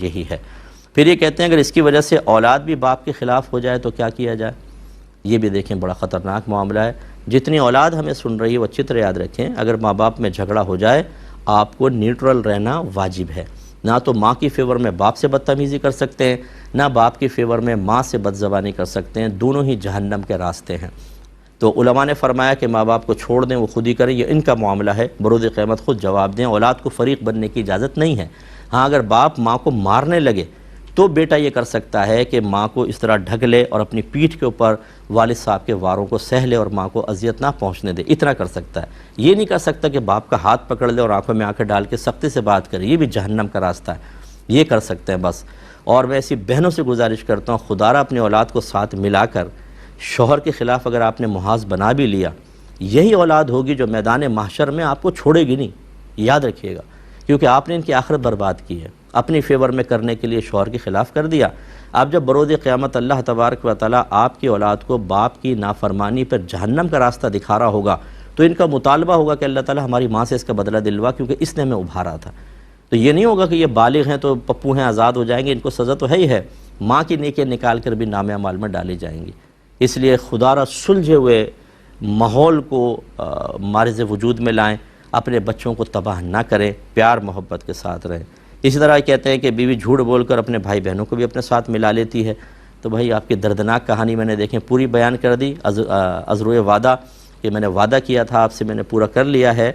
یہی ہے۔ پھر یہ کہتے ہیں اگر اس کی وجہ سے اولاد بھی باپ کے خلاف ہو جائے تو کیا کیا جائے؟ یہ بھی دیکھیں بڑا خطرناک معاملہ ہے۔ جتنی اولاد ہمیں سن رہی ہے وہ اچھی طرح یاد رکھیں، اگر ماں باپ میں جھگڑا ہو جائے آپ کو نیوٹرل رہنا واجب ہے۔ نہ تو ماں کی فیور میں باپ سے بدتمیزی کر سکتے ہیں، نہ باپ کی فیور میں ماں سے بدزبانی کر سکتے ہیں، دونوں ہی جہنم کے راستے ہیں۔ تو علماء نے فرمایا کہ ماں باپ کو چھوڑ دیں، وہ خود ہی کریں، یہ ان کا معاملہ ہے، بروز قیامت خود جواب دیں۔ اولاد کو فریق بننے کی اجازت نہیں ہے۔ ہاں اگر باپ ماں کو مارنے لگے تو بیٹا یہ کر سکتا ہے کہ ماں کو اس طرح ڈھک لے اور اپنی پیٹھ کے اوپر والد صاحب کے واروں کو سہ لے اور ماں کو اذیت نہ پہنچنے دے، اتنا کر سکتا ہے۔ یہ نہیں کر سکتا کہ باپ کا ہاتھ پکڑ لے اور آنکھوں میں آنکھیں ڈال کے سختی سے بات کرے، یہ بھی جہنم کا راستہ ہے، یہ کر سکتے ہیں بس۔ اور میں ایسی بہنوں سے گزارش کرتا ہوں، خدا را اپنے اولاد کو ساتھ ملا کر شوہر کے خلاف اگر آپ نے محاذ بنا بھی لیا، یہی اولاد ہوگی جو میدان محشر میں آپ کو چھوڑے گی نہیں، یاد رکھیے گا، کیونکہ آپ نے ان کی آخرت برباد کی ہے، اپنی فیور میں کرنے کے لیے شوہر کے خلاف کر دیا۔ اب جب بروز قیامت اللہ تبارک و تعالیٰ آپ کی اولاد کو باپ کی نافرمانی پر جہنم کا راستہ دکھا رہا ہوگا تو ان کا مطالبہ ہوگا کہ اللہ تعالیٰ ہماری ماں سے اس کا بدلہ دلوا، کیونکہ اس نے ہمیں ابھارا تھا۔ تو یہ نہیں ہوگا کہ یہ بالغ ہیں تو پپو ہیں آزاد ہو جائیں گے، ان کو سزا تو ہے ہی ہے، ماں کی نیکیاں نکال کر بھی نام اعمال میں ڈالی جائیں گی۔ اس لیے خدا را سلجھے ہوئے ماحول کو مارز وجود میں لائیں، اپنے بچوں کو تباہ نہ کریں، پیار محبت کے ساتھ رہیں۔ اسی طرح کہتے ہیں کہ بیوی جھوٹ بول کر اپنے بھائی بہنوں کو بھی اپنے ساتھ ملا لیتی ہے۔ تو بھائی آپ کی دردناک کہانی میں نے دیکھیں پوری بیان کر دی، از روئے وعدہ کہ میں نے وعدہ کیا تھا آپ سے، میں نے پورا کر لیا ہے۔